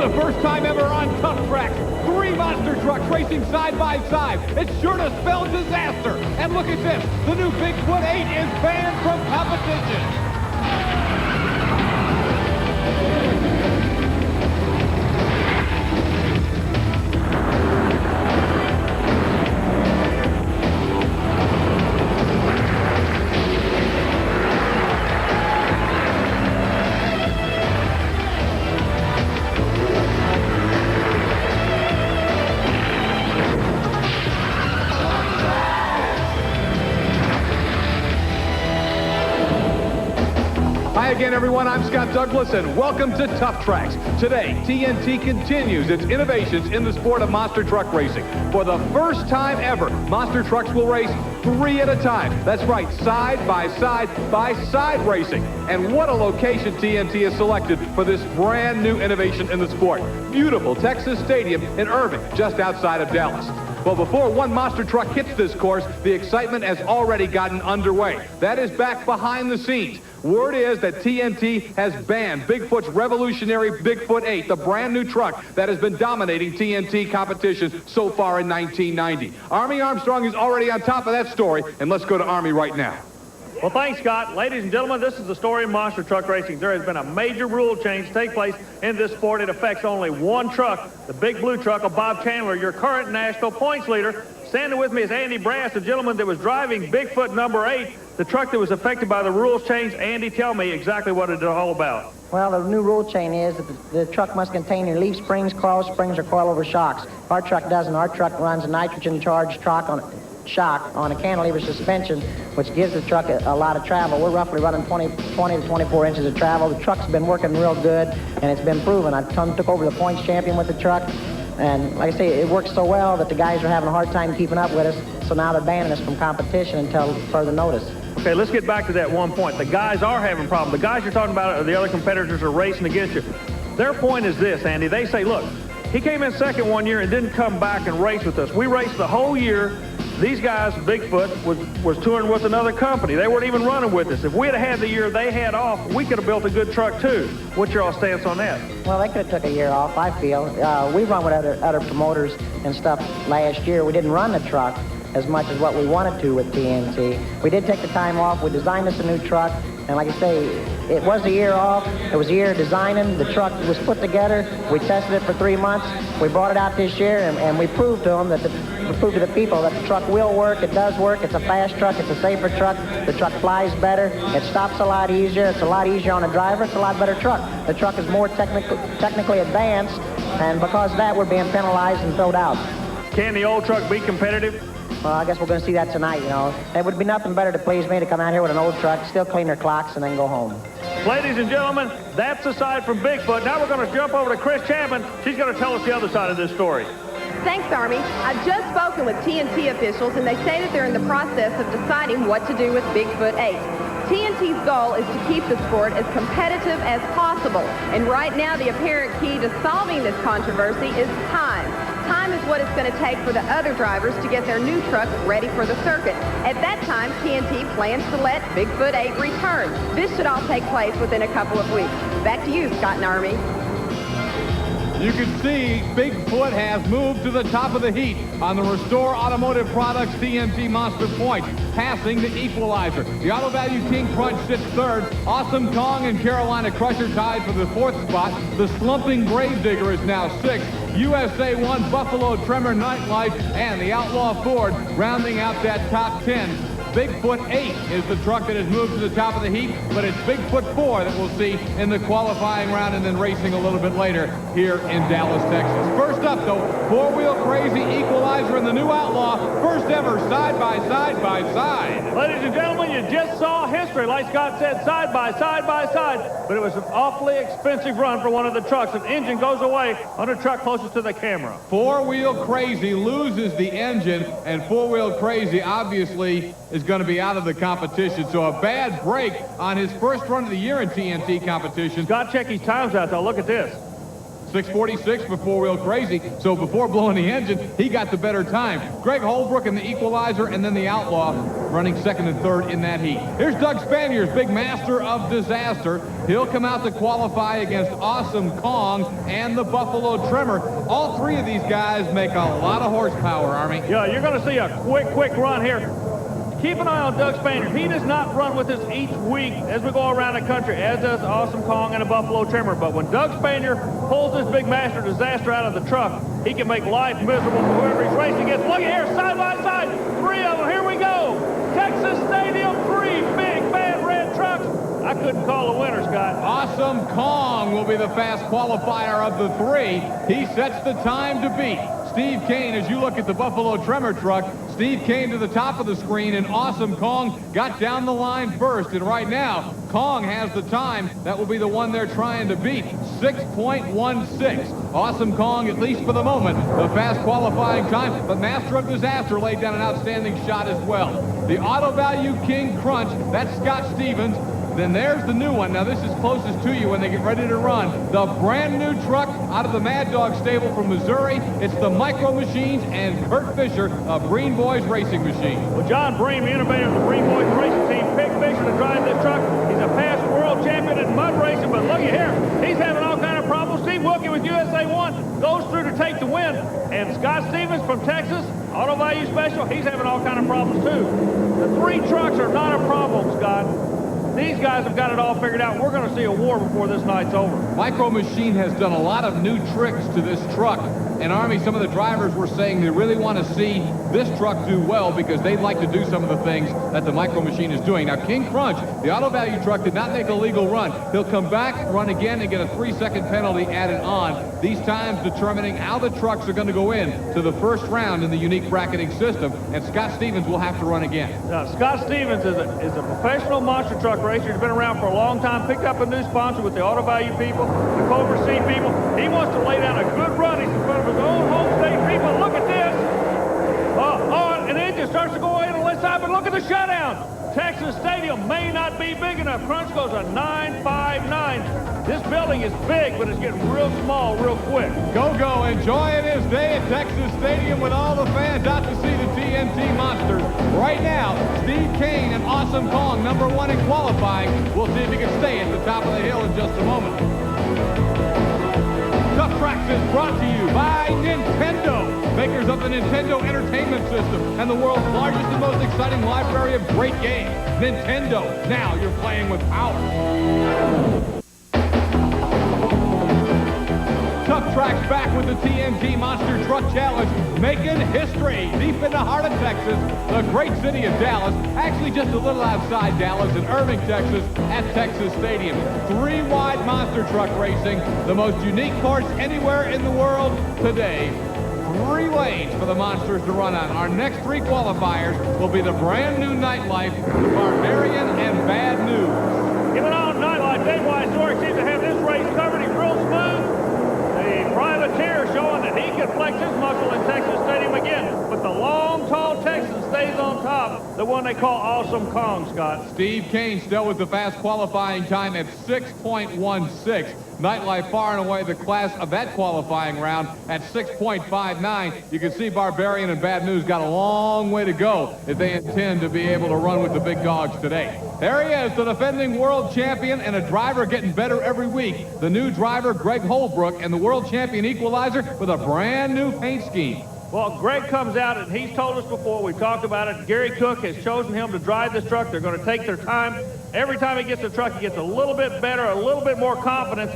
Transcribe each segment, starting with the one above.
the first time ever on Tough Tracks, 3 monster trucks racing side by side. It's sure to spell disaster. And look at this. The new Bigfoot 8 is banned from competition. Hi again, everyone. I'm Scott Douglas, and welcome to Tough Tracks. Today, TNT continues its innovations in the sport of monster truck racing. For the first time ever, monster trucks will race 3 at a time. That's right, side by side by side racing. And what a location TNT has selected for this brand new innovation in the sport. Beautiful Texas Stadium in Irving, just outside of Dallas. Well, before one monster truck hits this course, the excitement has already gotten underway. That is back behind the scenes. Word is that TNT has banned Bigfoot's revolutionary Bigfoot 8, the brand new truck that has been dominating TNT competition so far in 1990. Army Armstrong is already on top of that story, and let's go to Army right now. Well, thanks, Scott. Ladies and gentlemen, this is the story of monster truck racing. There has been a major rule change take place in this sport. It affects only one truck, the big blue truck of Bob Chandler, your current national points leader. Standing with me is Andy Brass, the gentleman that was driving Bigfoot number 8, the truck that was affected by the rules change. Andy, tell me exactly what it's all about. Well, the new rule change is that the truck must contain your leaf springs, coil springs, or coilover shocks. Our truck doesn't. Our truck runs a nitrogen-charged shock on a cantilever suspension, which gives the truck a lot of travel. We're roughly running 20 to 24 inches of travel. The truck's been working real good, and it's been proven. I took over the points champion with the truck, and like I say, it works so well that the guys are having a hard time keeping up with us, so now they're banning us from competition until further notice. Okay, let's get back to that one point. The guys are having problems. The guys you're talking about, the other competitors are racing against you. Their point is this, Andy. They say, look, he came in second one year and didn't come back and race with us. We raced the whole year. These guys, Bigfoot, was touring with another company. They weren't even running with us. If we'd have had the year they had off, we could have built a good truck too. What's your stance on that? Well, they could have took a year off, I feel. We run with other promoters and stuff last year. We didn't run the truck as much as what we wanted to with TNT. We did take the time off. We designed us a new truck. And like I say, it was a year off. It was a year designing. The truck was put together. We tested it for 3 months. We brought it out this year, and we proved to them we proved to the people that the truck will work. It does work. It's a fast truck. It's a safer truck. The truck flies better. It stops a lot easier. It's a lot easier on the driver. It's a lot better truck. The truck is more technically advanced, and because of that, we're being penalized and thrown out. Can the old truck be competitive? Well, I guess we're going to see that tonight, you know. It would be nothing better to please me to come out here with an old truck, still clean their clocks, and then go home. Ladies and gentlemen, that's the side from Bigfoot. Now we're going to jump over to Chris Chapman. She's going to tell us the other side of this story. Thanks, Army. I've just spoken with TNT officials, and they say that they're in the process of deciding what to do with Bigfoot 8. TNT's goal is to keep the sport as competitive as possible, and right now the apparent key to solving this controversy is time. Time is what it's going to take for the other drivers to get their new trucks ready for the circuit. At that time, TNT plans to let Bigfoot 8 return. This should all take place within a couple of weeks. Back to you, Scott and Army. You can see Bigfoot has moved to the top of the heat on the Restore Automotive Products TNT Monster Point, passing the Equalizer. The Auto Value King Crunch sits third. Awesome Kong and Carolina Crusher tied for the 4th spot. The Slumping Gravedigger is now 6th. USA 1, Buffalo Tremor Nightlife, and the Outlaw Ford rounding out that top 10. Bigfoot 8 is the truck that has moved to the top of the heap, but it's Bigfoot 4 that we'll see in the qualifying round and then racing a little bit later here in Dallas, Texas. First up, though, 4-wheel crazy Equalizer and the new Outlaw, first ever side by side by side. Ladies and gentlemen, you just saw history. Like Scott said, side by side by side, but it was an awfully expensive run for one of the trucks. An engine goes away on a truck closest to the camera. 4-wheel crazy loses the engine, and 4-wheel crazy obviously is going to be out of the competition. So a bad break on his first run of the year in TNT competition. Scott, check his times out, though. Look at this. 6:46 before Wheel Crazy. So before blowing the engine, he got the better time. Greg Holbrook in the equalizer, and then the Outlaw running second and third in that heat. Here's Doug Spaniers, big master of disaster. He'll come out to qualify against Awesome Kong and the Buffalo Trimmer. All three of these guys make a lot of horsepower, Army. Yeah, you're going to see a quick run here. Keep an eye on Doug Spanier. He does not run with us each week as we go around the country, as does Awesome Kong and the Buffalo Trimmer. But when Doug Spanier pulls this big master disaster out of the truck, he can make life miserable for whoever he's racing against. Look here, side by side, three of them. Here we go. Texas Stadium, three big, bad red trucks. I couldn't call a winner, Scott. Awesome Kong will be the fast qualifier of the three. He sets the time to beat Steve Kane. As you look at the Buffalo Tremor truck, Steve came to the top of the screen, and Awesome Kong got down the line first. And right now, Kong has the time. That will be the one they're trying to beat, 6.16. Awesome Kong, at least for the moment, the fast qualifying time. But Master of Disaster laid down an outstanding shot as well. The Auto Value King Crunch, that's Scott Stevens. Then there's the new one. Now, this is closest to you when they get ready to run. The brand new truck out of the Mad Dog stable from Missouri. It's the Micro Machines and Kurt Fisher of Breen Boys Racing Machine. Well, John Bream, the innovator of the Breen Boys Racing Team, picked Fisher to drive this truck. He's a past world champion in mud racing, but look at here. He's having all kind of problems. Steve Wilkie with USA 1 goes through to take the win. And Scott Stevens from Texas, Auto Value Special, he's having all kind of problems too. The three trucks are not a problem, Scott. These guys have got it all figured out. We're going to see a war before this night's over. Micro Machine has done a lot of new tricks to this truck. And Army, some of the drivers were saying they really want to see this truck do well because they'd like to do some of the things that the Micro Machine is doing. Now, King Crunch, the Auto Value truck, did not make a legal run. He'll come back, run again, and get a 3-second penalty added on. These times determining how the trucks are going to go in to the first round in the unique bracketing system. And Scott Stevens will have to run again. Now, Scott Stevens is a professional monster truck racer. He's been around for a long time, picked up a new sponsor with the Auto Value people, the Cobra C people. He wants to lay down a good run. He's in front of his own home state people. Look at this. And the engine starts to go in on the left side, but look at the shutdown. Texas Stadium may not be big enough. Crunch goes a 9.59. This building is big, but it's getting real small real quick. Go, enjoying his day at Texas Stadium with all the fans out to see the TNT Monsters. Right now, Steve Kane and Awesome Kong, #1 in qualifying. We'll see if he can stay at the top of the hill in just a moment. Tough Tracks is brought to you by Nintendo, makers of the Nintendo Entertainment System and the world's largest and most exciting library of great games. Nintendo, now you're playing with power. Tough Tracks back with the TNT Monster Truck Challenge, making history deep in the heart of Texas, the great city of Dallas, actually just a little outside Dallas in Irving, Texas, at Texas Stadium. 3-wide monster truck racing, the most unique course anywhere in the world today. 3 lanes for the monsters to run on. Our next 3 qualifiers will be the brand new Nightlife, the Barbarian, and Bad News. Give it on Nightlife. Dave Weisdorf seems to have this race covered. He's real smooth. The privateer showing that he can flex his muscle in Texas Stadium again. But the long, tall Texan stays on top, the one they call Awesome Kong, Scott. Steve Kane still with the fast qualifying time at 6.16. Nightlife far and away the class of that qualifying round at 6.59. You can see Barbarian and Bad News got a long way to go if they intend to be able to run with the big dogs today. There he is, the defending world champion and a driver getting better every week. The new driver, Greg Holbrook, and the world champion equalizer with a brand new paint scheme. Well, Greg comes out, and he's told us before, we've talked about it, Gary Cook has chosen him to drive this truck. They're going to take their time. Every time he gets the truck, he gets a little bit better, a little bit more confidence.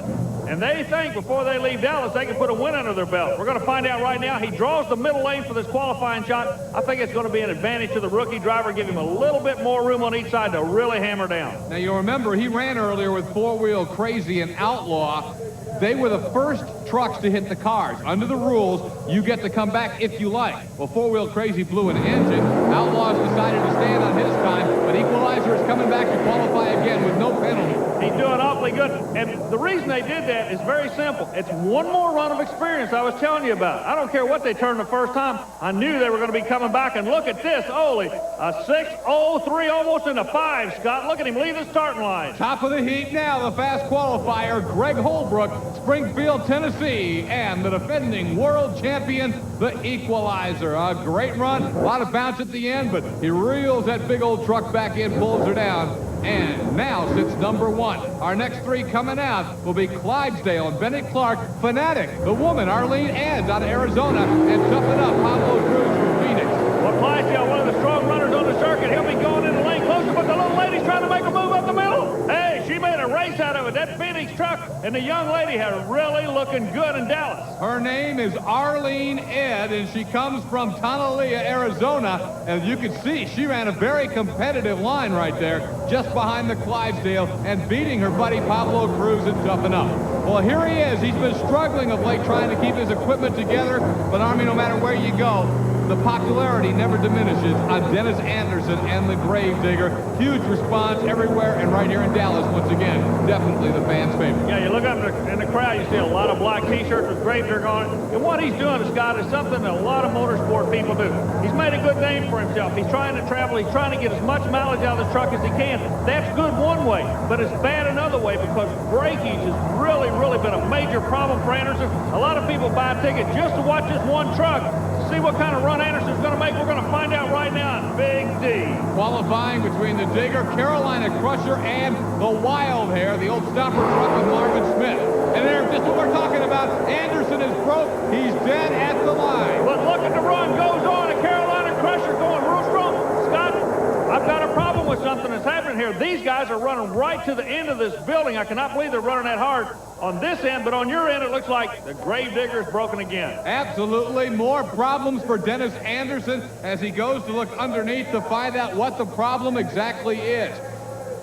And they think before they leave Dallas, they can put a win under their belt. We're going to find out right now. He draws the middle lane for this qualifying shot. I think it's going to be an advantage to the rookie driver, give him a little bit more room on each side to really hammer down. Now, you'll remember he ran earlier with 4-Wheel Crazy and Outlaw. They were the first trucks to hit the cars. Under the rules, you get to come back if you like. Well, 4-Wheel Crazy blew an engine. Outlaws decided to stand on his time, but Equalizer is coming back to qualify again with no penalty. He's doing awfully good. And the reason they did that is very simple. It's one more run of experience I was telling you about. I don't care what they turned the first time. I knew they were going to be coming back. And look at this. Holy, a 6.03, almost in the 5, Scott. Look at him leave the starting line. Top of the heat now, the fast qualifier, Greg Holbrook, Springfield, Tennessee, and the defending world champion, the Equalizer. A great run, a lot of bounce at the end, but he reels that big old truck back in, pulls her down, and now sits number 1. Our next 3 coming out will be Clydesdale and Bennett Clark, Fanatic, the woman, Arlene Eds out of Arizona, and Toughen Up, Pablo Cruz from Phoenix. Well, Clydesdale, one of the strong runners on the circuit, he'll be going in the lane closer, but the little lady's trying to make a move up the middle. Hey, she made a race out of it. That Phoenix truck and the young lady are really looking good in Dallas. Her name is Arlene Ed, and she comes from Tonalea, Arizona. And you can see she ran a very competitive line right there, just behind the Clydesdale, and beating her buddy Pablo Cruz and Toughen Up. Well, here he is. He's been struggling of late trying to keep his equipment together, but Army, no matter where you go, the popularity never diminishes on Dennis Anderson and the Gravedigger. Huge response everywhere, and right here in Dallas, once again, definitely the fans' favorite. Yeah, you look up in the crowd, you see a lot of black T-shirts with Gravedigger on it. And what he's doing, Scott, is something that a lot of motorsport people do. He's made a good name for himself. He's trying to travel. He's trying to get as much mileage out of the truck as he can. That's good one way, but it's bad another way because breakage has really been a major problem for Anderson. A lot of people buy a ticket just to watch this one truck. See what kind of run Anderson's going to make. We're going to find out right now in Big D. Qualifying between the Digger, Carolina Crusher, and the Wild Hair, the old stopper truck with Marvin Smith. And there, just what we're talking about, Anderson is broke. He's dead at the line. But look at the run goes on. A Carolina Crusher going real strong. Scott, I've got a problem with something that's happening here. These guys are running right to the end of this building. I cannot believe they're running that hard on this end, but on your end, it looks like the Gravedigger is broken again. Absolutely. More problems for Dennis Anderson as he goes to look underneath to find out what the problem exactly is.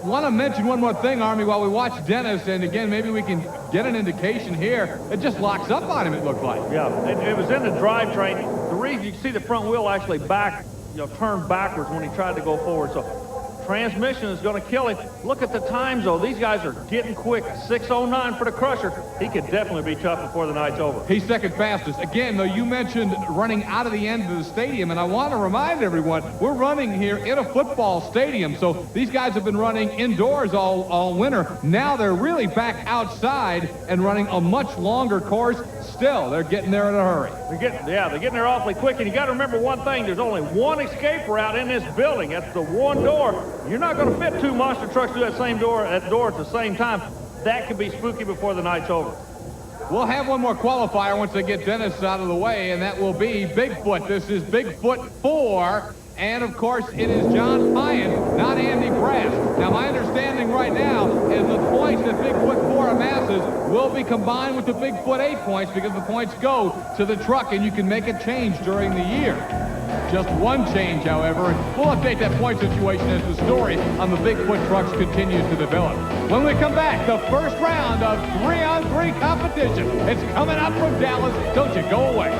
Want to mention one more thing, Army, while we watch Dennis, and again, maybe we can get an indication here. It just locks up on him, it looked like. Yeah, it was in the drivetrain. The reason you can see the front wheel actually turned backwards when he tried to go forward. So transmission is going to kill him. Look at the times, though. These guys are getting quick. 6:09 for the Crusher. He could definitely be tough before the night's over. He's second fastest. Again, though, you mentioned running out of the end of the stadium, and I want to remind everyone, we're running here in a football stadium, so these guys have been running indoors all winter. Now they're really back outside and running a much longer course. Still, they're getting there in a hurry. They're getting there awfully quick, and you got to remember one thing. There's only one escape route in this building. That's the one door. You're not going to fit 2 monster trucks through that door at the same time. That could be spooky before the night's over. We'll have one more qualifier once they get Dennis out of the way, and that will be Bigfoot. This is Bigfoot 4, and of course it is John Pyan, not Andy Brass. Now my understanding right now is the points that Bigfoot 4 amasses will be combined with the Bigfoot 8 points because the points go to the truck and you can make a change during the year. Just one change, however, and we'll update that point situation as the story on the Bigfoot trucks continues to develop. When we come back, the first round of 3-on-3 competition. It's coming up from Dallas. Don't you go away.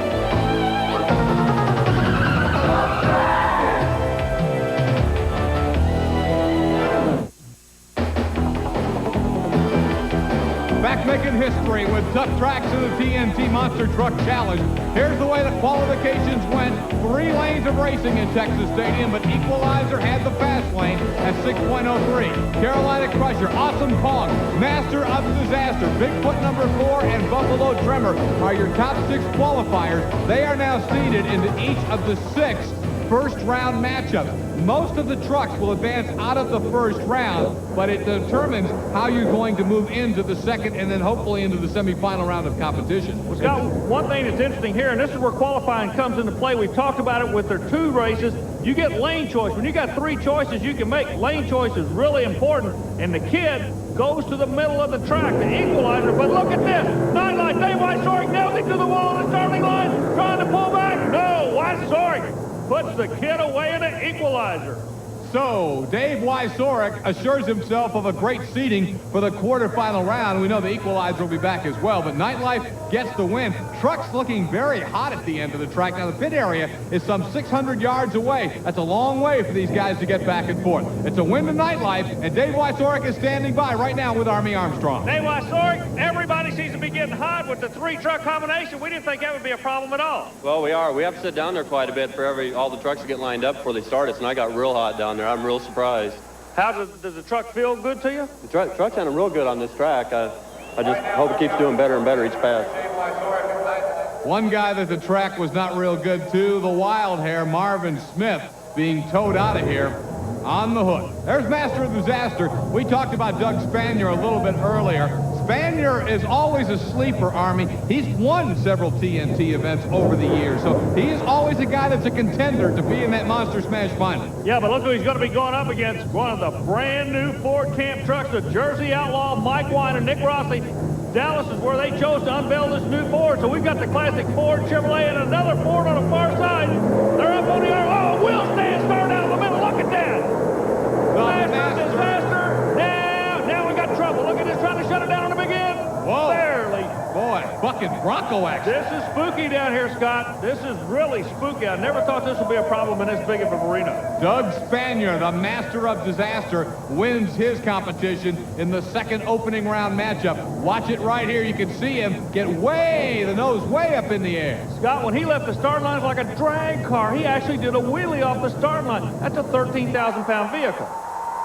Back making history with Tough Tracks in the TNT Monster Truck Challenge. Here's the way the qualifications went. 3 lanes of racing in Texas Stadium, but Equalizer had the fast lane at 6.03. Carolina Crusher, Awesome Kong, Master of Disaster, Bigfoot number 4, and Buffalo Tremor are your top 6 qualifiers. They are now seeded into each of the 6 first-round matchups. Most of the trucks will advance out of the first round, but it determines how you're going to move into the second and then hopefully into the semifinal round of competition. Well, Scott, one thing that's interesting here, and this is where qualifying comes into play. We've talked about it with their 2 races. You get lane choice. When you got 3 choices you can make, lane choice is really important, and the kid goes to the middle of the track, the Equalizer, but look at this. Nightlight, Dave Weissorick nails him to the wall of the starting line, trying to pull back. No, Weissorick puts the kid away in an Equalizer. So, Dave Weissorick assures himself of a great seeding for the quarterfinal round. We know the Equalizer will be back as well, but Nightlife gets the win. truck's looking very hot at the end of the track. Now, the pit area is some 600 yards away. That's a long way for these guys to get back and forth. It's a win to nightlife, and Dave Weissorick is standing by right now with Army Armstrong. Dave Weissorick, everybody seems to be getting hot with the 3-truck combination. We didn't think that would be a problem at all. Well, we are. We have to sit down there quite a bit for all the trucks to get lined up before they start us, and I got real hot down there. I'm real surprised. How does the truck feel good to you? The truck's sounding real good on this track. I just hope it keeps doing better and better each pass. One guy that the track was not real good to, the wild hair, Marvin Smith, being towed out of here on the hook. There's Master of Disaster. We talked about Doug Spanier a little bit earlier. Spanier is always a sleeper, Army. He's won several TNT events over the years, so he is always a guy that's a contender to be in that Monster Smash final. Yeah, but look who he's going to be going up against. One of the brand new Ford Camp trucks, the Jersey Outlaw, Mike Wine and Nick Rossi. Dallas is where they chose to unveil this new Ford, so we've got the classic Ford, Chevrolet, and another Ford on the far side. They're up on the arm. Oh, wheel stand starting out in the middle. Look at that. Disaster. Now we got trouble. Look at this, trying to shut it down on the big end. Whoa. Barely. Boy, bucking Bronco action. This is spooky down here, Scott. This is really spooky. I never thought this would be a problem in this big of a arena. Doug Spanier, the Master of Disaster, wins his competition in the second opening round matchup. Watch it right here. You can see him get the nose way up in the air. Scott, when he left the start line, it was like a drag car. He actually did a wheelie off the start line. That's a 13,000-pound vehicle.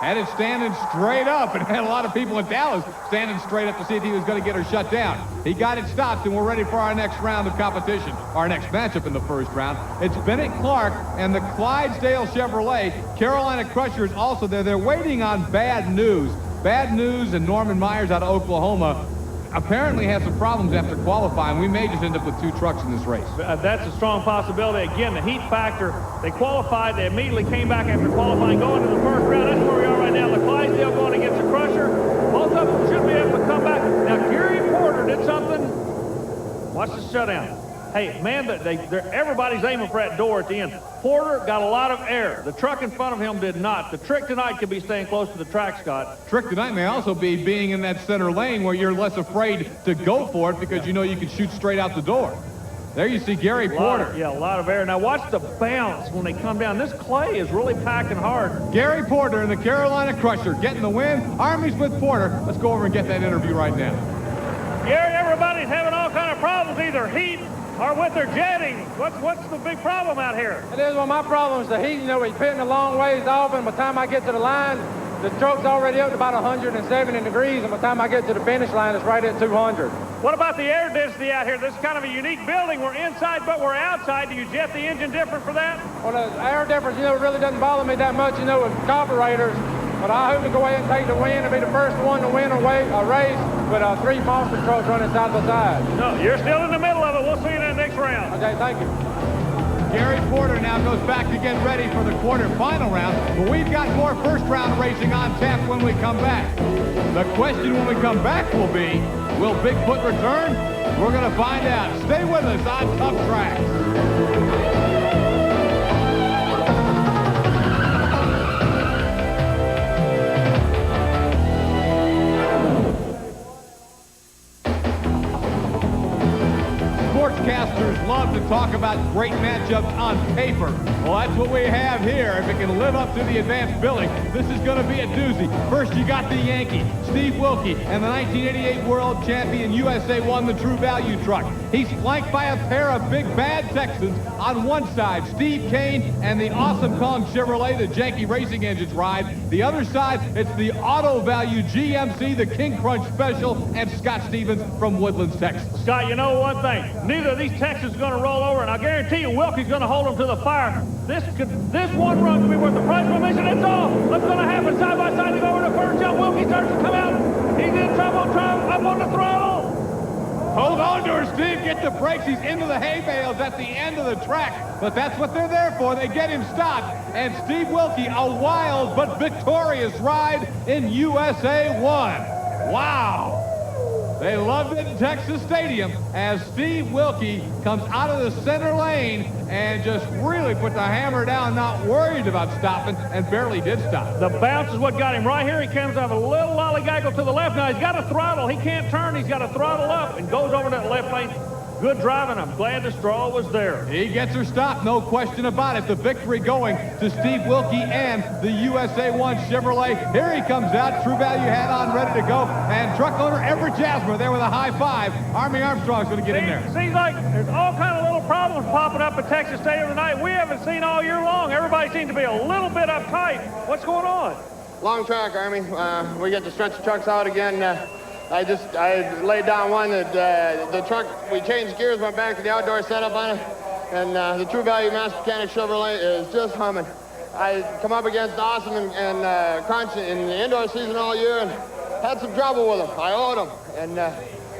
Had it standing straight up, and had a lot of people in Dallas standing straight up to see if he was going to get her shut down. He got it stopped, and we're ready for our next round of competition, our next matchup in the first round. It's Bennett Clark and the Clydesdale Chevrolet. Carolina Crusher is also there. They're waiting on Bad News. Bad News and Norman Myers out of Oklahoma apparently had some problems after qualifying. We may just end up with 2 trucks in this race. That's a strong possibility. Again, the heat factor, they qualified, they immediately came back after qualifying, going to the first round. That's where we are right now. The Clydesdale going against the Crusher. Both of them should be able to come back. Now, Gary Porter did something. Watch the shutdown. Hey, man, everybody's aiming for that door at the end. Porter got a lot of air. The truck in front of him did not. The trick tonight could be staying close to the track, Scott. Trick tonight may also be being in that center lane where you're less afraid to go for it because you know you can shoot straight out the door. There you see Gary Porter. A lot of air. Now watch the bounce when they come down. This clay is really packing hard. Gary Porter and the Carolina Crusher getting the win. Army's with Porter. Let's go over and get that interview right now. Gary, everybody's having all kind of problems, either heat or with their jetting. What's the big problem out here? It is, well, my problem is the heat. You know, we're pitting a long ways off, and by the time I get to the line, the truck's already up to about 170 degrees, and by the time I get to the finish line, it's right at 200. What about the air density out here? This is kind of a unique building. We're inside, but we're outside. Do you jet the engine different for that? Well, the air difference, you know, it really doesn't bother me that much, you know, with carburetors. But I hope to go ahead and take the win and be the first one to win a race with 3 monster trucks running side by side. No, you're still in the middle of it. We'll see you in the next round. Okay, thank you. Gary Porter now goes back to get ready for the quarterfinal round, but we've got more first round racing on tap when we come back. The question when we come back will be, will Bigfoot return? We're going to find out. Stay with us on Tough Tracks. Sportscasters love to talk about great matchups on paper. Well, that's what we have here. If it can live up to the advanced billing, this is going to be a doozy. First, you got the Yankee, Steve Wilkie, and the 1988 world champion USA won the True Value truck. He's flanked by a pair of big bad Texans. On one side, Steve Kane and the awesome Kong Chevrolet, the janky racing engines ride. The other side, it's the Auto Value GMC, the King Crunch Special, and Scott Stevens from Woodlands, Texas. Scott, you know one thing. Neither of these Texans are going to roll over, and I guarantee you Wilkie's going to hold them to the fire. This one run could be worth the price of admission. It's all. What's going to happen? Side by side, they go over the first jump. Wilkie starts to come out. He's in trouble, up on the throttle. Hold on to her, Steve. Get the brakes. He's into the hay bales at the end of the track. But that's what they're there for. They get him stopped. And Steve Wilkie, a wild but victorious ride in USA 1. Wow. They loved it in Texas Stadium as Steve Wilkie comes out of the center lane and just really put the hammer down, not worried about stopping, and barely did stop. The bounce is what got him. Right here, he comes out of a little lollygaggle to the left. Now, he's got a throttle. He can't turn. He's got a throttle up and goes over that left lane. Good driving. I'm glad the straw was there. He gets her stopped, no question about it. The victory going to Steve Wilkie and the USA 1 Chevrolet. Here he comes out, True Value hat on, ready to go. And truck owner Everett Jasper there with a high five. Army Armstrong's going to get in there. Seems like there's all kind of little problems popping up at Texas Stadium tonight we haven't seen all year long. Everybody seems to be a little bit uptight. What's going on? Long track, Army. We get to stretch the trucks out again. I laid down one that the truck, we changed gears, went back to the outdoor setup on it, and the True Value Master Mechanic Chevrolet is just humming. I come up against Dawson and Crunch in the indoor season all year and had some trouble with them. I owed them, and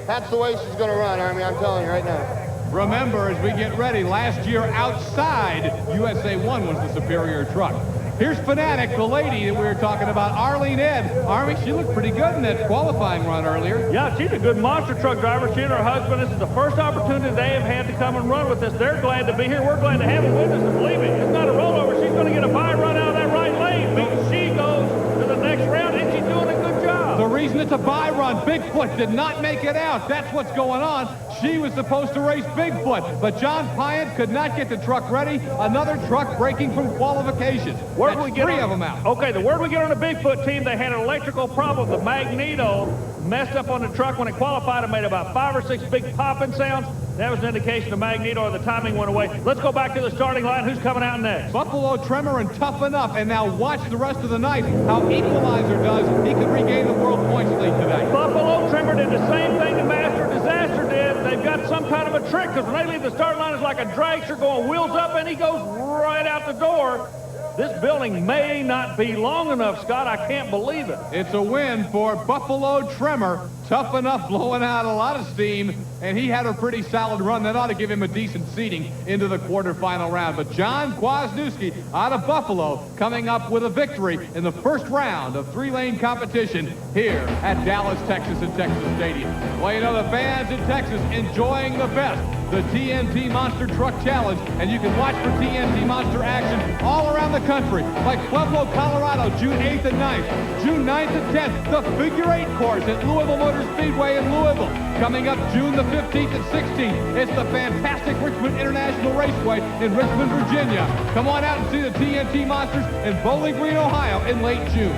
that's the way she's going to run, Army, I'm telling you right now. Remember, as we get ready, last year outside, USA 1 was the superior truck. Here's Fanatic, the lady that we were talking about, Arlene Ed. Army, she looked pretty good in that qualifying run earlier. Yeah, she's a good monster truck driver. She and her husband, this is the first opportunity they have had to come and run with us. They're glad to be here. We're glad to have them with us. And believe me, it's not a rollover. She's going to get a bye run out of that right lane because she goes to the next round, and she's doing a good job. The reason it's a bye run, Bigfoot did not make it out. That's what's going on. She was supposed to race Bigfoot, but John Pyatt could not get the truck ready. Another truck breaking from qualifications. Word we get three of them out. Okay, the word we get on the Bigfoot team, they had an electrical problem. The magneto messed up on the truck when it qualified. It made about 5 or 6 big popping sounds. That was an indication the magneto or the timing went away. Let's go back to the starting line. Who's coming out next? Buffalo Tremor and Toughen Up. And now watch the rest of the night how Equalizer does. He could regain the world points lead today. Buffalo Tremor did the same thing the Master Disaster did. They've got some kind of a trick because when they leave the starting line, it's like a dragster going wheels up and he goes right out the door. This building may not be long enough, Scott. I can't believe it. It's a win for Buffalo Tremor. Tough Enough blowing out a lot of steam, and he had a pretty solid run. That ought to give him a decent seeding into the quarterfinal round. But John Kwasniewski out of Buffalo coming up with a victory in the first round of 3-lane competition here at Dallas, Texas and Texas Stadium. Well, you know, the fans in Texas enjoying the best, the TNT Monster Truck Challenge, and you can watch for TNT Monster action all around the country, like Pueblo, Colorado, June 8th and 9th, June 9th and 10th, the Figure 8 course at Louisville Motor Speedway in Louisville. Coming up June the 15th and 16th, it's the fantastic Richmond International Raceway in Richmond, Virginia. Come on out and see the TNT Monsters in Bowling Green, Ohio in late June.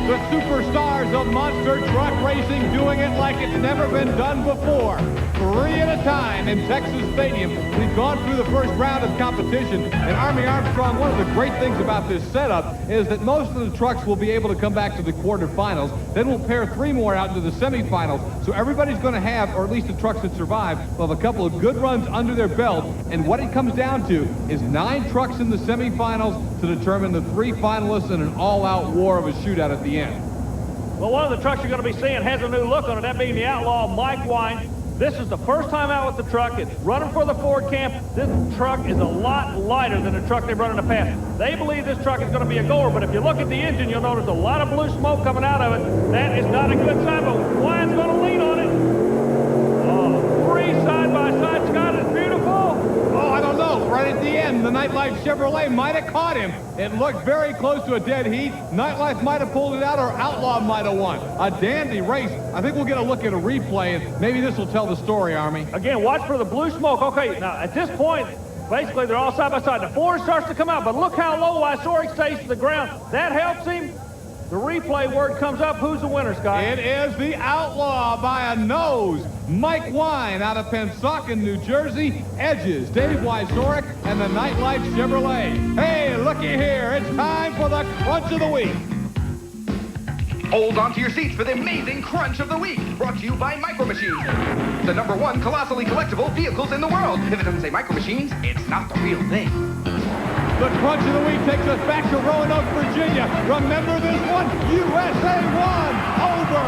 The superstars of monster truck racing doing it like it's never been done before. 3 at a time in Texas Stadium. We've gone through the first round of competition, and Army Armstrong, one of the great things about this setup is that most of the trucks will be able to come back to the quarterfinals. Then we'll pair 3 more out into the semifinals. So everybody's going to have, or at least the trucks that survive, will have a couple of good runs under their belt. And what it comes down to is 9 trucks in the semifinals to determine the 3 finalists in an all-out war of a shootout at the end. Well, one of the trucks you're going to be seeing has a new look on it, that being the Outlaw Mike Wine. This is the first time out with the truck. It's running for the Ford camp. This truck is a lot lighter than the truck they've run in the past. They believe this truck is going to be a goer, but if you look at the engine, you'll notice a lot of blue smoke coming out of it. That is not a good sign, but Wine's going to lean on it. Oh, 3 side by side. Scott, is beautiful. Oh, I don't know. Right at the end, the Nightlife Chevrolet might have caught him. It looked very close to a dead heat. Nightlife might have pulled it out, or Outlaw might have won. A dandy race. I think we'll get a look at a replay, and maybe this will tell the story, Army. Again, watch for the blue smoke. Okay, now at this point, basically they're all side by side. The Ford starts to come out, but look how low Isoric stays to the ground. That helps him. The replay word comes up. Who's the winner, Scott? It is the Outlaw by a nose. Mike Wine out of Pensacola, New Jersey, edges Dave Wysorek and the Nightlife Chevrolet. Hey, looky here. It's time for the Crunch of the Week. Hold on to your seats for the amazing Crunch of the Week, brought to you by Micro Machines, the #1 colossally collectible vehicles in the world. If it doesn't say Micro Machines, it's not the real thing. The Crunch of the Week takes us back to Roanoke, Virginia. Remember this one? USA 1 over.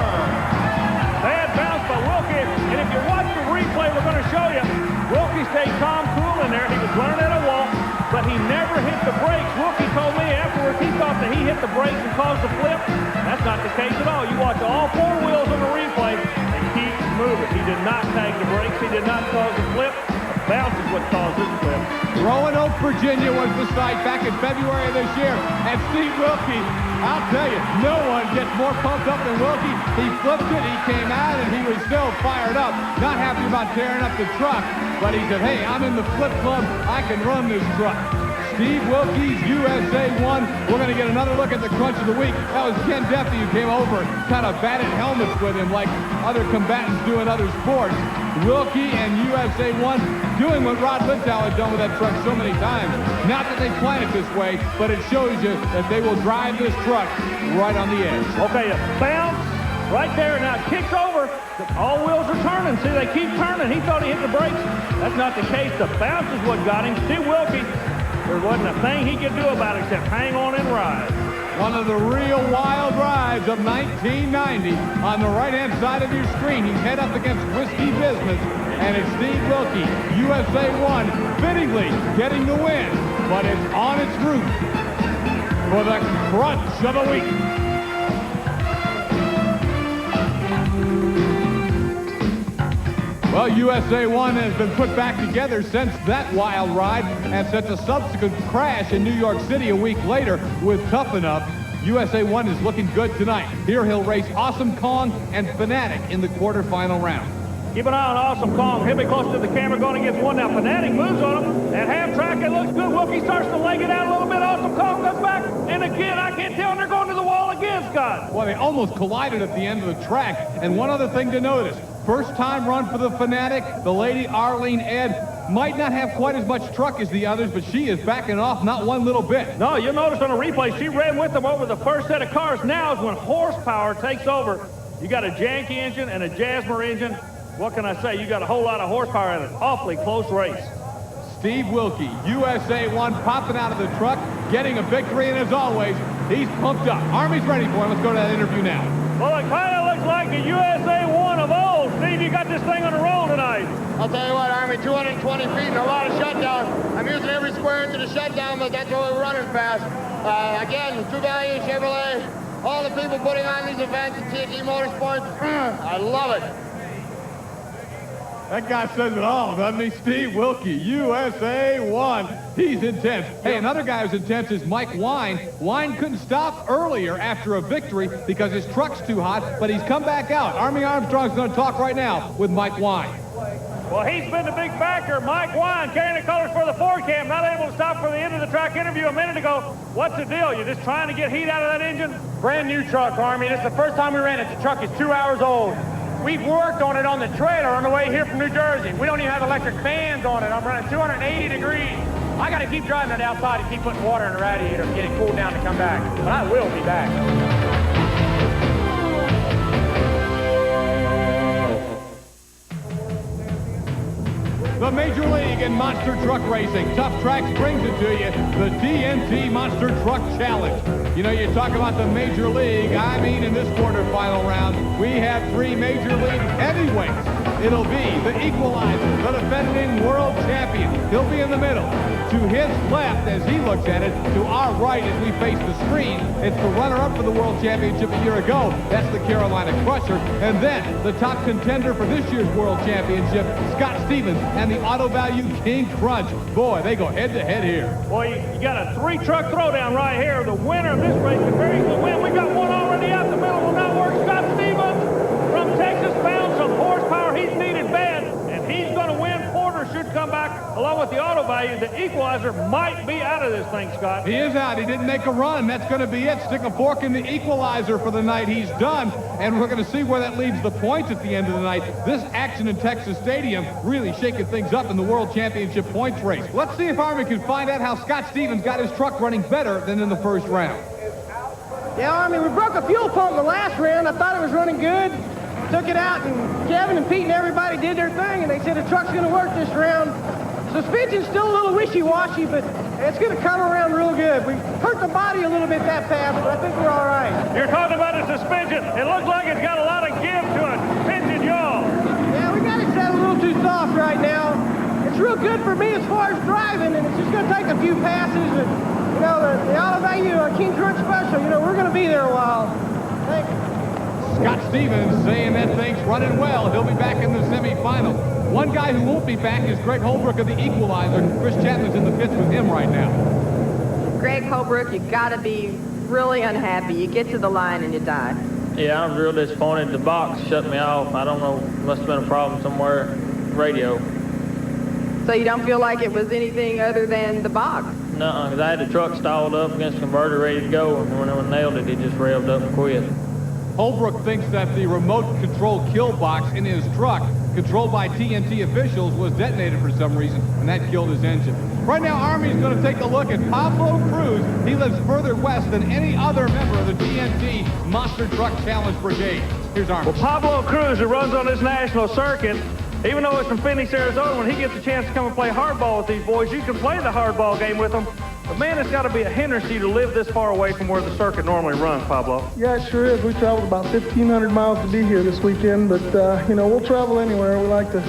Bad bounce by Wilkie. And if you watch the replay we're going to show you, Wilkie stayed calm, cool in there. He was running at a wall, but he never hit the brakes. Wilkie told me afterwards he thought that he hit the brakes and caused the flip. That's not the case at all. You watch all 4 wheels on the replay, they keep moving. He did not tag the brakes. He did not cause the flip. The bounce is what caused this flip. Roanoke, Virginia was the site back in February of this year, and Steve Wilkie I'll tell you, no one gets more pumped up than Wilkie. He flipped it, he came out, and he was still fired up. Not happy about tearing up the truck, but he said, hey, I'm in the flip club. I can run this truck. Steve Wilkie's USA 1. We're going to get another look at the crunch of the week. That was Ken Duffy who came over, kind of batted helmets with him like other combatants do in other sports. Wilkie and USA 1 doing what Rod Lithgow had done with that truck so many times. Not that they planned it this way, but it shows you that they will drive this truck right on the edge. Okay, a bounce right there. Now it kicks over. All wheels are turning. See, they keep turning. He thought he hit the brakes. That's not the case. The bounce is what got him. Steve Wilkie, there wasn't a thing he could do about it except hang on and ride. One of the real wild rides of 1990. On the right-hand side of your screen, he's head up against Whiskey Business, and it's Steve Wilkie, USA 1, fittingly getting the win, but it's on its route for the crunch of the week. Well, USA 1 has been put back together since that wild ride and since a subsequent crash in New York City a week later with Tough Enough. USA 1 is looking good tonight. Here he'll race Awesome Kong and Fanatic in the quarterfinal round. Keep an eye on Awesome Kong. He'll be close to the camera going against one now. Fanatic moves on him. At half track, it looks good. Wilkie starts to leg it out a little bit. Awesome Kong goes back. And again, I can't tell, and they're going to the wall again, Scott. Well, they almost collided at the end of the track. And one other thing to notice. First time run for the Fanatic. The lady Arlene Ed might not have quite as much truck as the others, but she is backing off not one little bit. No, you'll notice on the replay, she ran with them over the first set of cars. Now is when horsepower takes over. You got a Janky engine and a Jasmer engine. What can I say? You got a whole lot of horsepower in an awfully close race. Steve Wilkie, USA 1, popping out of the truck, getting a victory, and as always, he's pumped up. Army's ready for him. Let's go to that interview now. Well, it kind of looks like the USA 1 of old. Steve, you got this thing on the roll tonight. I'll tell you what, Army, 220 feet and a lot of shutdown. I'm using every square inch of the shutdown, but that's why we're running fast. Again, True Value, Chevrolet, all the people putting on these events at TNT Motorsports, I love it. That guy says it all, doesn't he? Steve Wilkie, USA 1. He's intense. Hey, another guy who's intense is Mike Wine. Wine couldn't stop earlier after a victory because his truck's too hot, but he's come back out. Army Armstrong's going to talk right now with Mike Wine. Well, he's been the big backer. Mike Wine carrying the colors for the Ford Cam, not able to stop for the end of the track interview a minute ago. What's the deal? You just trying to get heat out of that engine? Brand new truck, Army. This is the first time we ran it. The truck is 2 hours old. We've worked on it on the trailer on the way here from New Jersey. We don't even have electric fans on it. I'm running 280 degrees. I got to keep driving it outside and keep putting water in the radiator to get it cooled down to come back. But I will be back. The Major League in Monster Truck Racing. Tough Tracks brings it to you, the TNT Monster Truck Challenge. You know, you talk about the Major League, I mean in this quarterfinal round, we have 3 Major League heavyweights. It'll be the equalizer, the defending world champion. He'll be in the middle. To his left, as he looks at it, to our right as we face the screen, it's the runner-up for the world championship a year ago. That's the Carolina Crusher. And then the top contender for this year's world championship, Scott Stevens and the Auto Value King Crunch. Boy, they go head-to-head here. Boy, you got a 3-truck throwdown right here. The winner of this race could very easily win. We got one already out. The middle will not work. Scott Stevens from Texas found some horsepower he's needed bad, and he's going to win. Porter should come back along with the Auto Value. The equalizer might be out of this thing, Scott. He is out. He didn't make a run. That's going to be it. Stick a fork in the equalizer for the night. He's done, and we're going to see where that leaves the points at the end of the night. This action in Texas Stadium really shaking things up in the World Championship points race. Let's see if Army can find out how Scott Stevens got his truck running better than in the first round. Yeah, Army, we broke a fuel pump in the last round. I thought it was running good. Took it out, and Kevin and Pete and everybody did their thing, and they said the truck's going to work this round. Suspension's still a little wishy-washy, but it's going to come around real good. We hurt the body a little bit that fast, but I think we're all right. You're talking about the suspension. It looks like it's got a lot of give to it. Pinch it, y'all. Yeah, we got it set a little too soft right now. It's real good for me as far as driving, and it's just going to take a few passes. And, you know, the Auto Value King Crunch Special, you know, we're going to be there a while. Thank you. Scott Stevens saying that thing's running well. He'll be back in the semifinal. One guy who won't be back is Greg Holbrook of the Equalizer. Chris Chapman's in the pits with him right now. Greg Holbrook, you got to be really unhappy. You get to the line and you die. Yeah, I was real disappointed. The box shut me off. I don't know, must have been a problem somewhere. Radio. So you don't feel like it was anything other than the box? No, because I had the truck stalled up against the converter ready to go, and when I nailed it, it just revved up and quit. Holbrook thinks that the remote control kill box in his truck, controlled by TNT officials, was detonated for some reason, and that killed his engine. Right now, Army's going to take a look at Pablo Cruz. He lives further west than any other member of the TNT Monster Truck Challenge Brigade. Here's Army. Well, Pablo Cruz, who runs on this national circuit, even though it's from Phoenix, Arizona, when he gets a chance to come and play hardball with these boys, you can play the hardball game with them. But man, it's got to be a hindrance to you to live this far away from where the circuit normally runs, Pablo. Yeah, it sure is. We traveled about 1,500 miles to be here this weekend, but, you know, we'll travel anywhere. We like to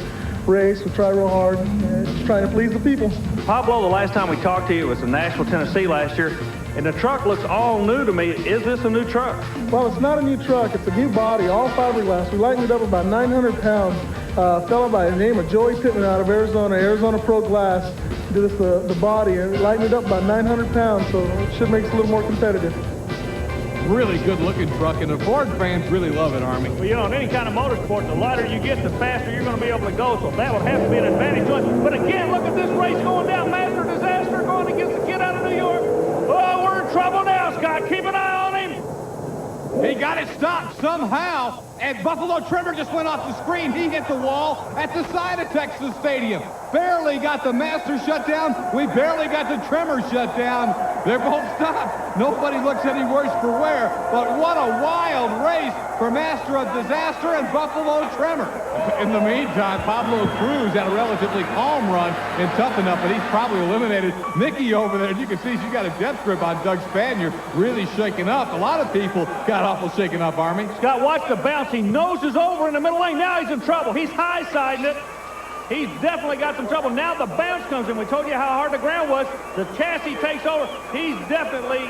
race. We try real hard, just trying to please the people. Pablo, the last time we talked to you, it was in Nashville, Tennessee last year, and the truck looks all new to me. Is this a new truck? Well, it's not a new truck. It's a new body, all fiberglass. We lightened it up about 900 pounds. A fellow by the name of Joey Pittman out of Arizona Pro Glass, did us the body, and lightened it up about 900 pounds, so it should make us a little more competitive. Really good-looking truck, and the Ford fans really love it, Army. Well, you know, in any kind of motorsport, the lighter you get, the faster you're going to be able to go, so that would have to be an advantage to us. But again, look at this race going down. Master Disaster going against the kid out of New York. Oh, we're in trouble now, Scott. Keep an eye on him. He got it stopped somehow, and Buffalo Trimmer just went off the screen. He hit the wall at the side of Texas Stadium. Barely got the Master shut down. We barely got the Trimmer shut down. They're both stopped. Nobody looks any worse for wear, but what a wild race for Master of Disaster and Buffalo Trimmer. In the meantime, Pablo Cruz had a relatively calm run and tough enough, but he's probably eliminated Nikki over there. And you can see she's got a death grip on Doug Spanier, really shaken up. A lot of people got awful shaken up, Army. Scott, watch the bounce. He noses over in the middle lane. Now he's in trouble. He's high-siding it. He's definitely got some trouble. Now the bounce comes in. We told you how hard the ground was. The chassis takes over. He's definitely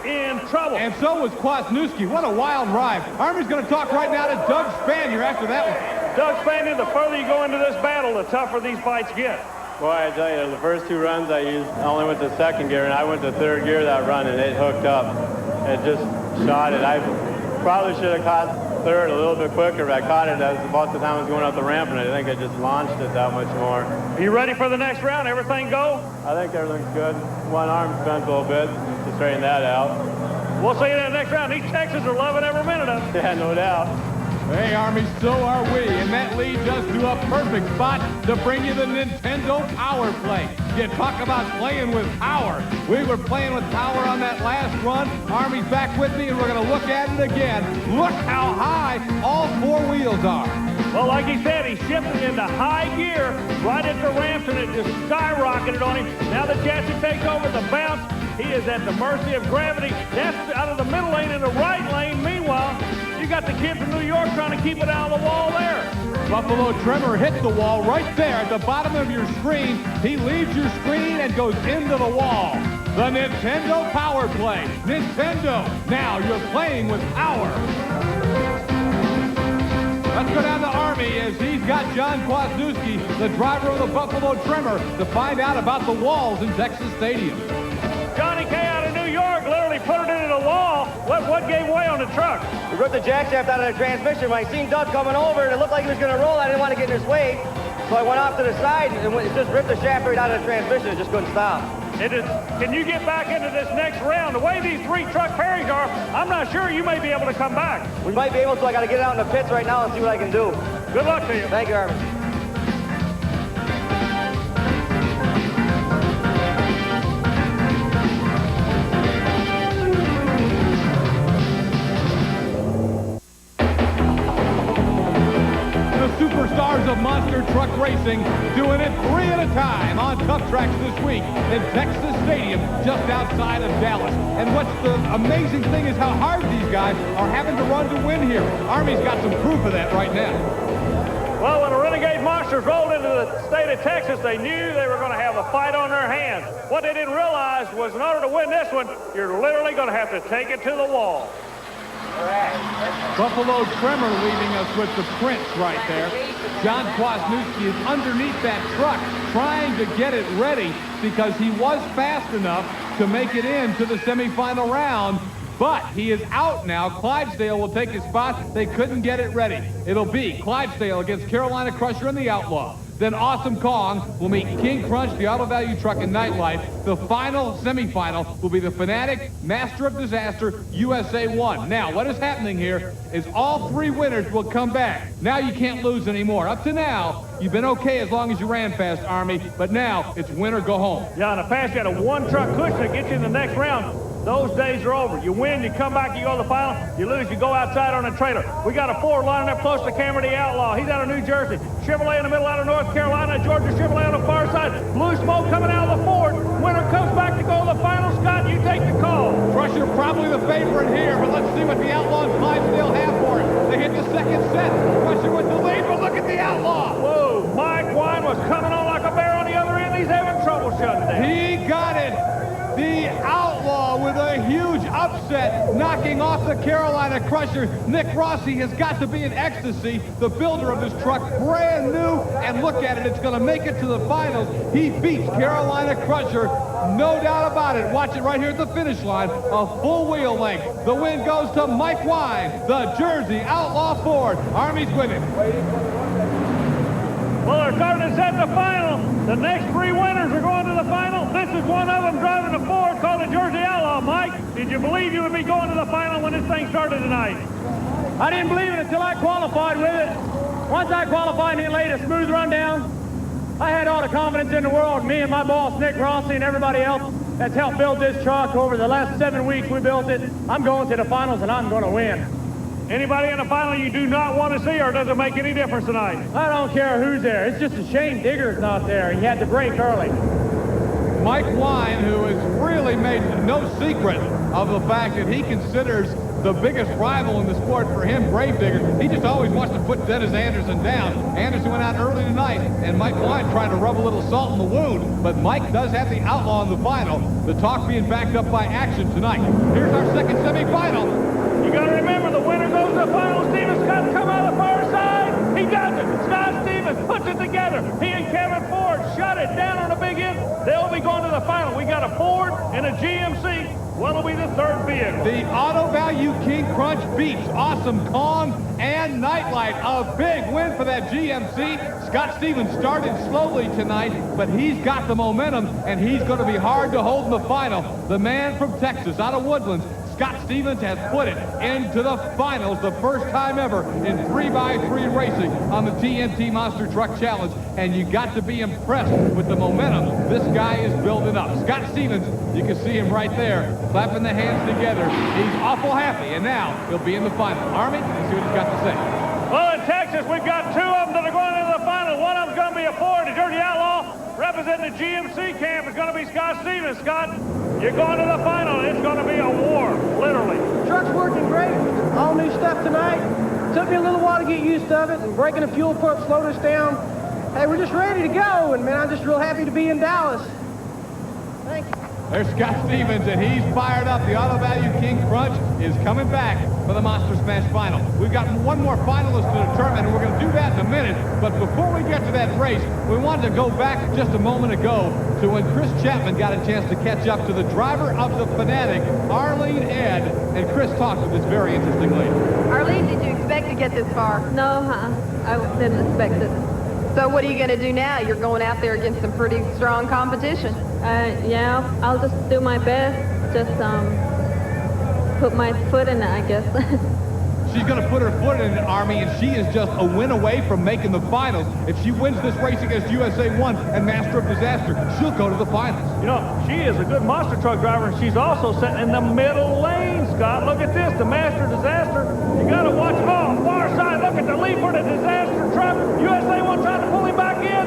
in trouble. And so was Kwasniewski. What a wild ride. Army's going to talk right now to Doug Spanier after that one. Doug Spanier, the further you go into this battle, the tougher these fights get. Boy, I tell you, the first two runs I only went to second gear, and I went to third gear that run, and it hooked up. It just shot it. I probably should have caught third a little bit quicker, but I caught it as about the time I was going up the ramp, and I think I just launched it that much more. Are you ready for the next round? Everything go? I think everything's good. One arm bent a little bit to straighten that out. We'll see you in the next round. These Texans are loving every minute of it. Yeah, no doubt. Hey, Army, so are we. And that leads us to a perfect spot to bring you the Nintendo Power Play. You talk about playing with power. We were playing with power on that last run. Army's back with me, and we're going to look at it again. Look how high all four wheels are. Well, like he said, he shifted into high gear right at the ramps, and it just skyrocketed on him. Now the chassis takes over the bounce. He is at the mercy of gravity. That's out of the middle lane in the right lane. Meanwhile, you got the kid from New York trying to keep it out of the wall there. Buffalo Trimmer hit the wall right there at the bottom of your screen. He leaves your screen and goes into the wall. The Nintendo Power Play. Nintendo, now you're playing with power. Let's go down to Army as he's got John Kwasniewski, the driver of the Buffalo Trimmer, to find out about the walls in Texas Stadium. Johnny K out of New York literally put it into the wall. What gave way on the truck? We ripped the jack shaft out of the transmission. When I seen Doug coming over and it looked like he was going to roll, I didn't want to get in his way. So I went off to the side and it just ripped the shaft right out of the transmission. It just couldn't stop. Can you get back into this next round? The way these three truck pairings are, I'm not sure you may be able to come back. We might be able to. I got to get out in the pits right now and see what I can do. Good luck to you. Thank you, Irving. Superstars of monster truck racing doing it 3 at a time on Tough Tracks this week in Texas Stadium just outside of Dallas. And what's the amazing thing is how hard these guys are having to run to win here. Army's got some proof of that right now. Well, when the Renegade Monsters rolled into the state of Texas, they knew they were going to have a fight on their hands. What they didn't realize was in order to win this one, you're literally going to have to take it to the wall. Buffalo Trimmer leaving us with the Prince right there. John Kwasniewski is underneath that truck trying to get it ready because he was fast enough to make it into the semifinal round. but he is out now. Clydesdale will take his spot. They couldn't get it ready. It'll be Clydesdale against Carolina Crusher and the Outlaw. Then Awesome Kong will meet King Crunch, the Auto Value Truck and Nightlife. The final semifinal will be the Fanatic, Master of Disaster, USA 1. Now, what is happening here is all three winners will come back. Now you can't lose anymore. Up to now, you've been okay as long as you ran fast, Army, but now it's win or go home. Yeah, in the past you had a one-truck cushion that gets you in the next round. Those days are over. You win, you come back, you go to the final. You lose, you go outside on a trailer. We got a Ford lining up close to Cameron, the Outlaw. He's out of New Jersey. Chevrolet in the middle out of North Carolina. Georgia Chevrolet on the far side. Blue smoke coming out of the Ford. Winner comes back to go to the final. Scott, you take the call. Crusher probably the favorite here, but let's see what the Outlaw and Clydesdale have for it. They hit the second set. Crusher with the lead, but look at the Outlaw. Whoa, Mike Wine was coming on like a bear on the other end. He's having trouble shutting down. He got it. The Outlaw with a huge upset, knocking off the Carolina Crusher. Nick Rossi has got to be in ecstasy, the builder of this truck, brand new, and look at it, it's going to make it to the finals. He beats Carolina Crusher, no doubt about it. Watch it right here at the finish line, a full wheel length. The win goes to Mike Wine, the Jersey Outlaw Ford. Army's winning. Well, they're starting to set the final. The next three winners are going to the final. This is one of them driving a Ford called the Jersey Outlaw. Mike, did you believe you would be going to the final when this thing started tonight? I didn't believe it until I qualified with it. Once I qualified and it laid a smooth rundown, I had all the confidence in the world. Me and my boss, Nick Rossi, and everybody else that's helped build this truck over the last 7 weeks we built it. I'm going to the finals and I'm going to win. Anybody in the final you do not want to see, or does it make any difference tonight? I don't care who's there. It's just a shame Digger's not there. He had to break early. Mike Wine, who has really made no secret of the fact that he considers the biggest rival in the sport for him, Gravedigger. He just always wants to put Dennis Anderson down. Anderson went out early tonight, and Mike Wine trying to rub a little salt in the wound. But Mike does have the Outlaw in the final. The talk being backed up by action tonight. Here's our second semifinal. You got to remember, the winner goes to the final. Steven Scott come out the far side. He does it. Scott Stevens puts it together. He and Kevin Ford shut it down on the big end. They'll be going to the final. We got a Ford and a GMC. What'll be the third vehicle? The Auto Value King Crunch beats Awesome Kong and Nightlight. A big win for that GMC. Scott Stevens started slowly tonight, but he's got the momentum, and he's going to be hard to hold in the final. The man from Texas, out of Woodlands, Scott Stevens has put it into the finals, the first time ever in 3x3 racing on the TNT Monster Truck Challenge. And you got to be impressed with the momentum this guy is building up. Scott Stevens, you can see him right there, clapping the hands together. He's awful happy, and now he'll be in the final. Army, let's see what he's got to say. Well, in Texas, we've got two of them that are going into the final. One of them's going to be a Ford, the Jersey Outlaw. Representing the GMC camp is going to be Scott Stevens. Scott, you're going to the final. It's going to be a war, literally. Truck's working great. All new stuff tonight. Took me a little while to get used to it, and breaking the fuel pump slowed us down. Hey, we're just ready to go, and man, I'm just real happy to be in Dallas. Thank you. There's Scott Stevens, and he's fired up. The Auto Value King Crunch is coming back for the Monster Smash Final. We've got one more finalist to determine, and we're going to do that in a minute. But before we get to that race, we wanted to go back just a moment ago to when Chris Chapman got a chance to catch up to the driver of the Fanatic, Arlene Ed. And Chris talked to this very interesting lady. Arlene, did you expect to get this far? No, I didn't expect it. So what are you going to do now? You're going out there against some pretty strong competition. Yeah, I'll just do my best. Just put my foot in it, I guess. She's going to put her foot in it, Army, and she is just a win away from making the finals. If she wins this race against USA 1 and Master of Disaster, she'll go to the finals. You know, she is a good monster truck driver, and she's also sitting in the middle lane, Scott. Look at this, the Master Disaster. You got to watch it all. Far side, look at the lead for the Disaster truck. USA 1 trying to pull him back in.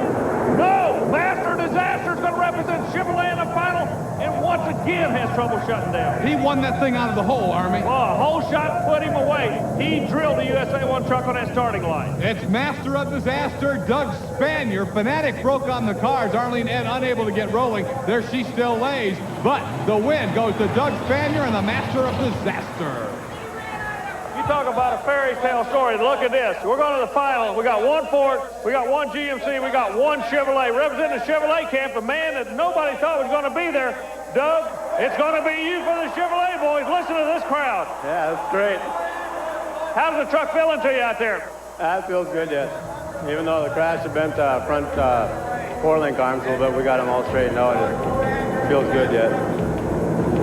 No, Master Disaster is going to represent Chevrolet in the final, and once again has trouble shutting down. He won that thing out of the hole, Army. Well, a hole shot put him away. He drilled the USA 1 truck on that starting line. It's Master of Disaster, Doug Spanier. Fanatic broke on the cars. Arlene Ed unable to get rolling. There she still lays. But the win goes to Doug Spanier and the Master of Disaster. You talk about a fairy tale story. Look at this. We're going to the final. We got one Ford. We got one GMC. We got one Chevrolet. Representing the Chevrolet camp, the man that nobody thought was going to be there, Doug It's going to be you for the Chevrolet boys. Listen to this crowd. Yeah, that's great. How's the truck feeling to you out there? That feels good yet. Even though the crash had bent front four-link arms a little bit, we got them all straightened out. It feels good yet.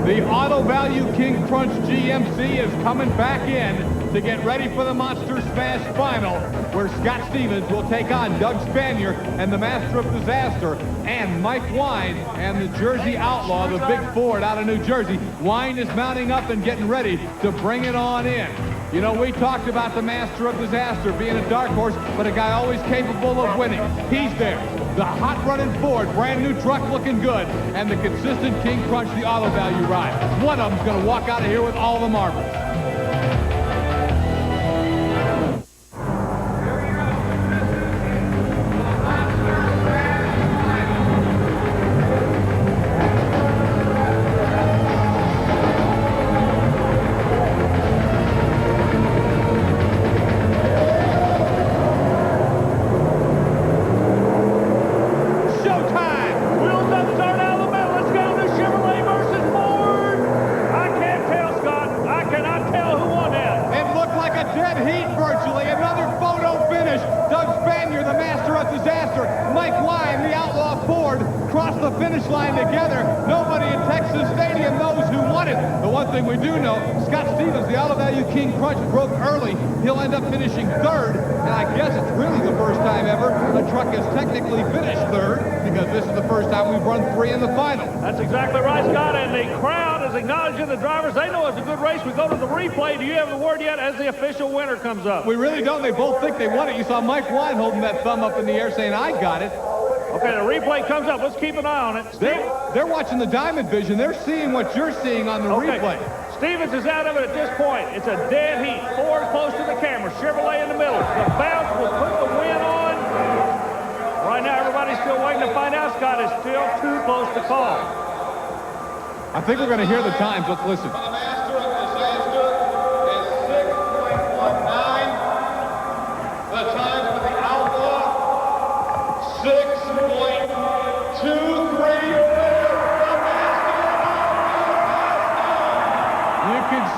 The Auto Value King Crunch GMC is coming back in to get ready for the Monster Smash Final, where Scott Stevens will take on Doug Spanier and the Master of Disaster, and Mike Wine and the Jersey Outlaw, the big Ford out of New Jersey. Wine is mounting up and getting ready to bring it on in. You know, we talked about the Master of Disaster being a dark horse, but a guy always capable of winning. He's there. The hot-running Ford, brand new truck looking good, and the consistent King Crunch, the Auto Value ride. One of them's going to walk out of here with all the marbles. We do know Scott Stevens, the Auto Value King Crunch, broke early. He'll end up finishing third, and I guess it's really the first time ever a truck has technically finished third, because this is the first time we've run 3 in the final. That's exactly right, Scott, and the crowd is acknowledging the drivers. They know it's a good race. We go to the replay. Do you have the word yet as the official winner comes up? We really don't. They both think they won it. You saw Mike Wine holding that thumb up in the air saying, I got it. Okay, the replay comes up. Let's keep an eye on it. They're watching the Diamond Vision. They're seeing what you're seeing on the replay. Stevens is out of it at this point. It's a dead heat. Ford close to the camera. Chevrolet in the middle. The bounce will put the win on. Right now, everybody's still waiting to find out. Scott is still too close to call. I think we're going to hear the times. Let's listen. The Master of Disaster is 6.19. The time for the Outlaw, 6.23.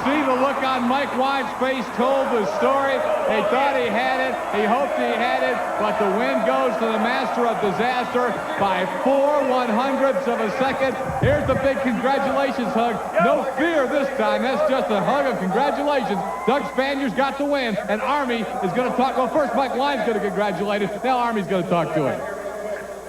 See the look on Mike Wine's face told the story. He thought he had it. He hoped he had it. But the win goes to the Master of Disaster by 4/100ths of a second. Here's the big congratulations hug. No fear this time. That's just a hug of congratulations. Doug Spanier's got the win. And Army is going to talk. Well, first Mike Wine's going to congratulate him. Now Army's going to talk to him.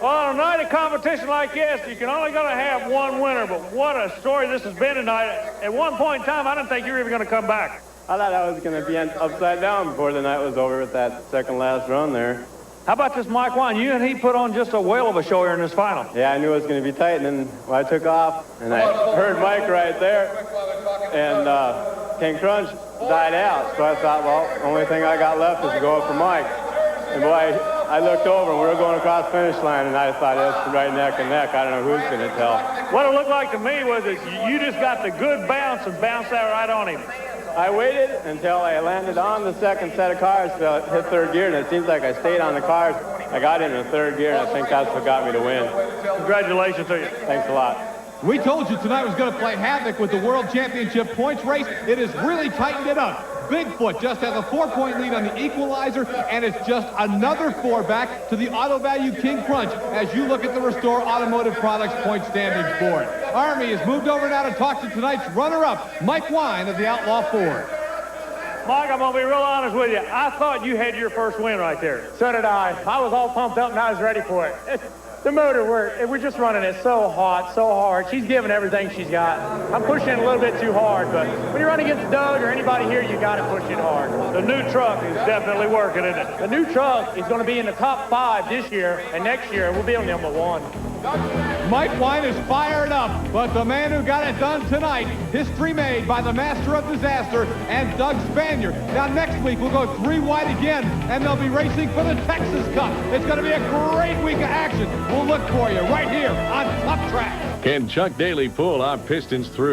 Well, on a night of competition like this, you can only going to have one winner, but what a story this has been tonight. At one point in time, I didn't think you were even going to come back. I thought I was going to be upside down before the night was over with that second last run there. How about this Mike Wine? You and he put on just a whale of a show here in this final. Yeah, I knew it was going to be tight, and then when I took off, and I heard Mike right there, and King Crunch died out. So I thought, well, the only thing I got left is to go up for Mike. And boy, I looked over, and we were going across the finish line, and I thought, that's right neck and neck. I don't know who's going to tell. What it looked like to me was that you just got the good bounce and bounced that right on him. I waited until I landed on the second set of cars to hit third gear, and it seems like I stayed on the cars. I got into third gear, and I think that's what got me to win. Congratulations to you. Thanks a lot. We told you tonight was going to play havoc with the World Championship points race. It has really tightened it up. Bigfoot just has a 4-point lead on the equalizer, and it's just another 4 back to the Auto Value King Crunch as you look at the Restore Automotive Products point standings board. Army has moved over now to talk to tonight's runner-up, Mike Wine of the Outlaw Ford. Mike, I'm going to be real honest with you. I thought you had your first win right there. So did I. I was all pumped up and I was ready for it. The motor worked. We're just running it so hot, so hard. She's giving everything she's got. I'm pushing it a little bit too hard, but when you run against Doug or anybody here, you got to push it hard. The new truck is definitely working, isn't it? The new truck is going to be in the top 5 this year, and next year we'll be on number 1. Mike Wine is fired up, but the man who got it done tonight, history made by the Master of Disaster and Doug Spanier. Now next week we'll go 3 wide again, and they'll be racing for the Texas Cup. It's going to be a great week of action. We'll look for you right here on Tough Track. Can Chuck Daly pull our Pistons through?